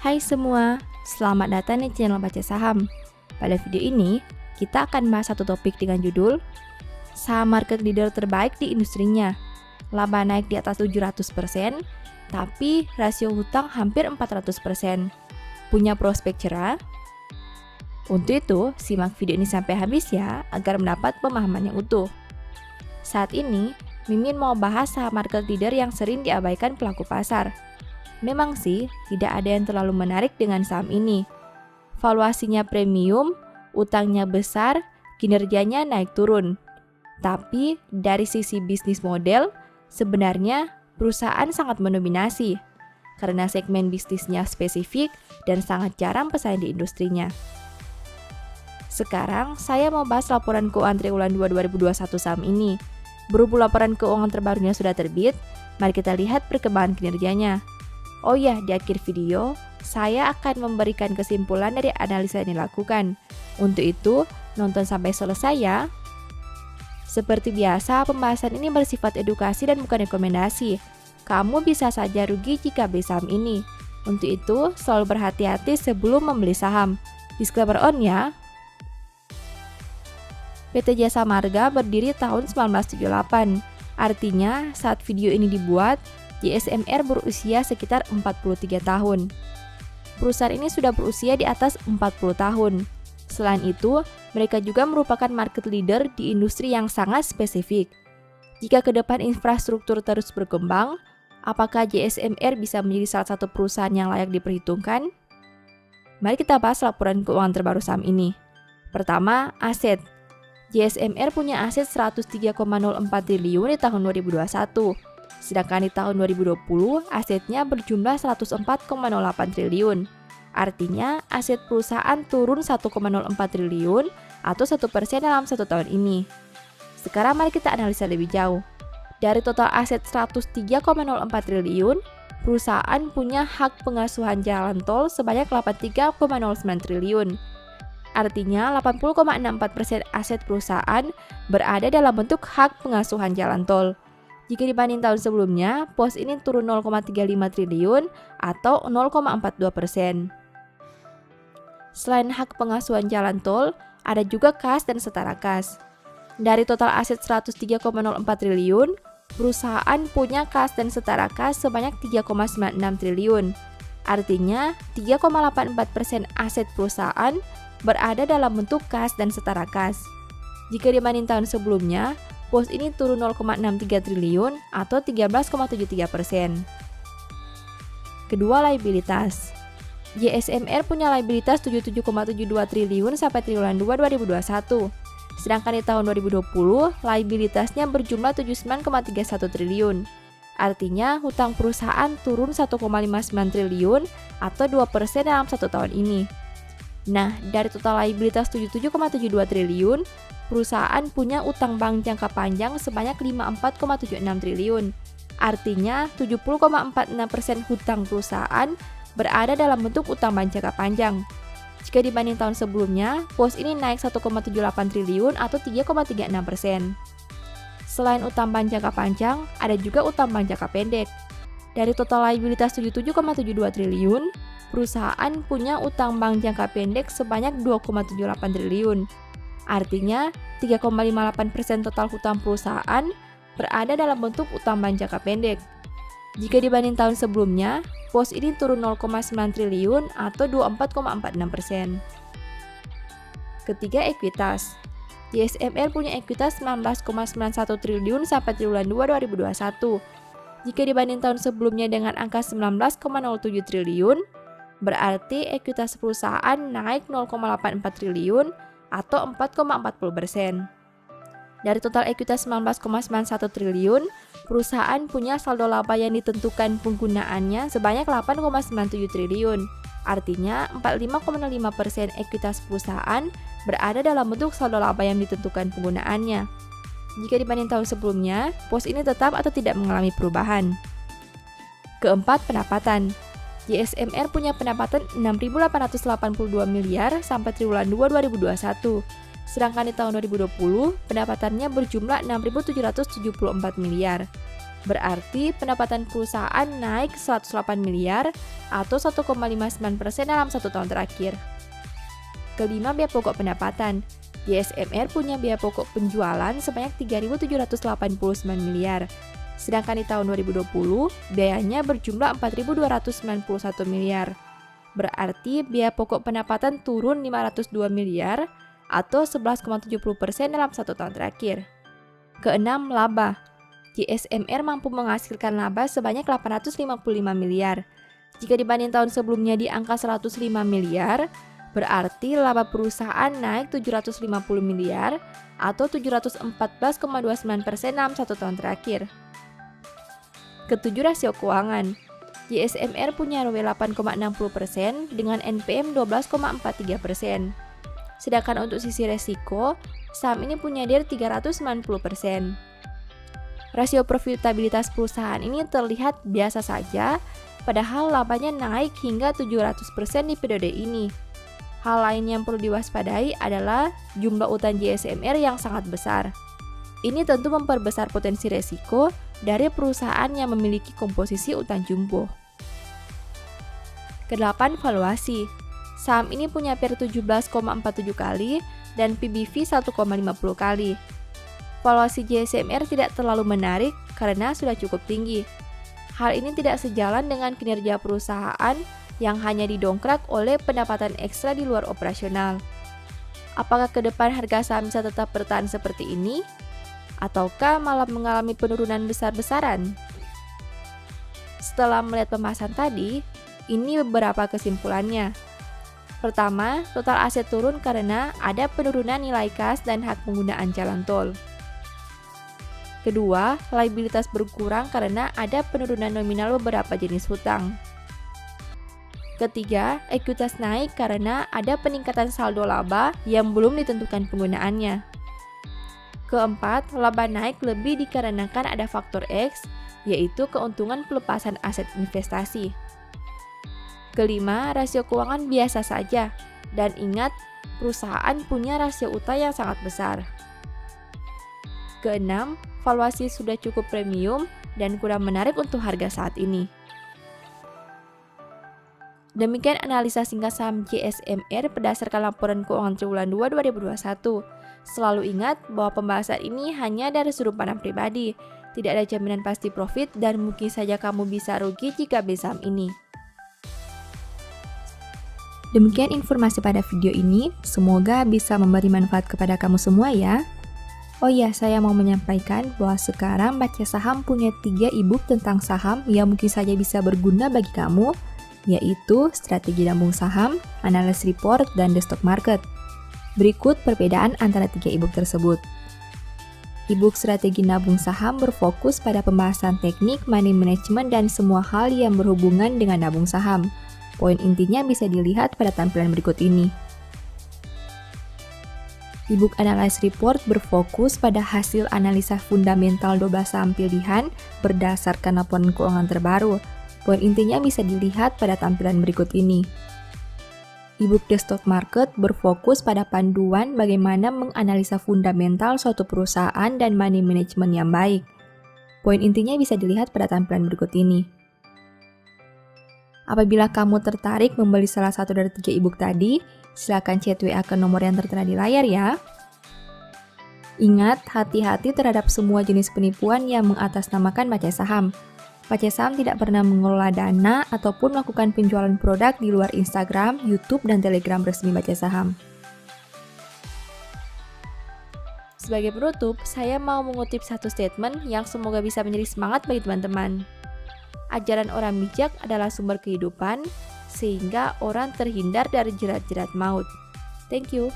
Hai semua, selamat datang di channel Baca Saham. Pada video ini, kita akan bahas satu topik dengan judul Saham market leader terbaik di industrinya. Laba naik di atas 700%, tapi rasio hutang hampir 400%. Punya prospek cerah? Untuk itu, simak video ini sampai habis ya, agar mendapat pemahaman yang utuh. Saat ini, Mimin mau bahas saham market leader yang sering diabaikan pelaku pasar. Memang sih, tidak ada yang terlalu menarik dengan saham ini. Valuasinya premium, utangnya besar, kinerjanya naik turun. Tapi dari sisi bisnis model, sebenarnya perusahaan sangat mendominasi karena segmen bisnisnya spesifik dan sangat jarang pesaing di industrinya. Sekarang saya mau bahas laporan keuangan triwulan 2 2021 saham ini. Berhubung laporan keuangan terbarunya sudah terbit, mari kita lihat perkembangan kinerjanya. Oh ya, di akhir video, saya akan memberikan kesimpulan dari analisa yang dilakukan. Untuk itu, nonton sampai selesai ya. Seperti biasa, pembahasan ini bersifat edukasi dan bukan rekomendasi. Kamu bisa saja rugi jika beli saham ini. Untuk itu, selalu berhati-hati sebelum membeli saham. Disclaimer on ya. PT Jasa Marga berdiri tahun 1978. Artinya, saat video ini dibuat, JSMR berusia sekitar 43 tahun. Perusahaan ini sudah berusia di atas 40 tahun. Selain itu, mereka juga merupakan market leader di industri yang sangat spesifik. Jika ke depan infrastruktur terus berkembang, apakah JSMR bisa menjadi salah satu perusahaan yang layak diperhitungkan? Mari kita bahas laporan keuangan terbaru saham ini. Pertama, aset. JSMR punya aset 103,04 triliun di tahun 2021. Sedangkan di tahun 2020, asetnya berjumlah 104,08 triliun. Artinya, aset perusahaan turun 1,04 triliun atau 1% dalam satu tahun ini. Sekarang mari kita analisa lebih jauh. Dari total aset 103,04 triliun, perusahaan punya hak pengasuhan jalan tol sebanyak 83,09 triliun. Artinya, 80,64% aset perusahaan berada dalam bentuk hak pengasuhan jalan tol. Jika dibanding tahun sebelumnya, pos ini turun 0,35 triliun atau 0,42%. Selain hak pengasuhan jalan tol, ada juga kas dan setara kas. Dari total aset 103,04 triliun, perusahaan punya kas dan setara kas sebanyak 3,96 triliun. Artinya, 3,84% aset perusahaan berada dalam bentuk kas dan setara kas. Jika dibanding tahun sebelumnya, pos ini turun 0,63 triliun atau 13,73%. Kedua, liabilitas. JSMR punya liabilitas 77,72 triliun sampai triwulan 2 2021. Sedangkan di tahun 2020, liabilitasnya berjumlah 79,31 triliun. Artinya, hutang perusahaan turun 1,59 triliun atau 2% dalam satu tahun ini. Nah, dari total liabilitas 77,72 triliun, perusahaan punya utang bank jangka panjang sebanyak 54,76 triliun. Artinya, 70,46% hutang perusahaan berada dalam bentuk utang bank jangka panjang. Jika dibanding tahun sebelumnya, pos ini naik 1,78 triliun atau 3,36%. Selain utang bank jangka panjang, ada juga utang bank jangka pendek. Dari total liabilitas 77,72 triliun, perusahaan punya utang bank jangka pendek sebanyak 2,78 triliun. Artinya, 3,58% total hutang perusahaan berada dalam bentuk utang bank jangka pendek. Jika dibanding tahun sebelumnya, pos ini turun 0,9 triliun atau 24,46%. Ketiga, ekuitas. JSMR punya ekuitas 19,91 triliun sampai triwulan 2 2021. Jika dibanding tahun sebelumnya dengan angka 19,07 triliun, berarti ekuitas perusahaan naik 0,84 triliun atau 4,40%. Dari total ekuitas 19,91 triliun, perusahaan punya saldo laba yang ditentukan penggunaannya sebanyak 8,97 triliun. Artinya, 45,05% ekuitas perusahaan berada dalam bentuk saldo laba yang ditentukan penggunaannya. Jika dibanding tahun sebelumnya, pos ini tetap atau tidak mengalami perubahan. Keempat, pendapatan. JSMR punya pendapatan 6.882 miliar sampai triwulan 2 2021. Sedangkan di tahun 2020, pendapatannya berjumlah 6.774 miliar. Berarti pendapatan perusahaan naik 108 miliar atau 1,59% dalam 1 tahun terakhir. Kelima, biaya pokok pendapatan. JSMR punya biaya pokok penjualan sebanyak 3.789 miliar. Sedangkan di tahun 2020, biayanya berjumlah 4.291 miliar. Berarti biaya pokok pendapatan turun 502 miliar atau 11,70% dalam 1 tahun terakhir. Keenam, laba. JSMR mampu menghasilkan laba sebanyak 855 miliar. Jika dibanding tahun sebelumnya di angka 105 miliar, berarti laba perusahaan naik 750 miliar atau 714,29% dalam 1 tahun terakhir. Ketujuh, rasio keuangan. JSMR punya ROE 8,60% dengan NPM 12,43%. Sedangkan untuk sisi resiko, saham ini punya DIR 390%. Rasio profitabilitas perusahaan ini terlihat biasa saja, padahal labanya naik hingga 700% di periode ini. Hal lain yang perlu diwaspadai adalah jumlah utang JSMR yang sangat besar. Ini tentu memperbesar potensi resiko dari perusahaan yang memiliki komposisi utang jumbo. Kedelapan, valuasi. Saham ini punya PER 17,47 kali dan PBV 1,50 kali. Valuasi JSMR tidak terlalu menarik karena sudah cukup tinggi. Hal ini tidak sejalan dengan kinerja perusahaan yang hanya didongkrak oleh pendapatan ekstra di luar operasional. Apakah ke depan harga saham bisa tetap bertahan seperti ini? Ataukah malah mengalami penurunan besar-besaran? Setelah melihat pembahasan tadi, ini beberapa kesimpulannya. Pertama, total aset turun karena ada penurunan nilai kas dan hak penggunaan jalan tol. Kedua, liabilitas berkurang karena ada penurunan nominal beberapa jenis hutang. Ketiga, ekuitas naik karena ada peningkatan saldo laba yang belum ditentukan penggunaannya. Keempat, laba naik lebih dikarenakan ada faktor X, yaitu keuntungan pelepasan aset investasi. Kelima, rasio keuangan biasa saja, dan ingat, perusahaan punya rasio utang yang sangat besar. Keenam, valuasi sudah cukup premium dan kurang menarik untuk harga saat ini. Demikian analisa singkat saham JSMR berdasarkan laporan keuangan triwulan 2 2021. Selalu ingat bahwa pembahasan ini hanya dari sudut pandang pribadi. Tidak ada jaminan pasti profit dan mungkin saja kamu bisa rugi jika beli saham ini. Demikian informasi pada video ini. Semoga bisa memberi manfaat kepada kamu semua ya. Oh iya, saya mau menyampaikan bahwa sekarang Baca Saham punya 3 e-book tentang saham yang mungkin saja bisa berguna bagi kamu, yaitu Strategi Nabung Saham, Analysis Report, dan The Stock Market. Berikut perbedaan antara 3 e-book tersebut. E-book Strategi Nabung Saham berfokus pada pembahasan teknik, money management, dan semua hal yang berhubungan dengan nabung saham. Poin intinya bisa dilihat pada tampilan berikut ini. E-book Analysis Report berfokus pada hasil analisa fundamental 12 saham pilihan berdasarkan laporan keuangan terbaru. Poin intinya bisa dilihat pada tampilan berikut ini. E-book The Stock Market berfokus pada panduan bagaimana menganalisa fundamental suatu perusahaan dan money management yang baik. Poin intinya bisa dilihat pada tampilan berikut ini. Apabila kamu tertarik membeli salah satu dari 3 e-book tadi, silakan chat WA ke nomor yang tertera di layar ya. Ingat, hati-hati terhadap semua jenis penipuan yang mengatasnamakan baca saham. Baca Saham tidak pernah mengelola dana ataupun melakukan penjualan produk di luar Instagram, YouTube, dan Telegram resmi Baca Saham. Sebagai penutup, saya mau mengutip satu statement yang semoga bisa menjadi semangat bagi teman-teman. Ajaran orang bijak adalah sumber kehidupan, sehingga orang terhindar dari jerat-jerat maut. Thank you.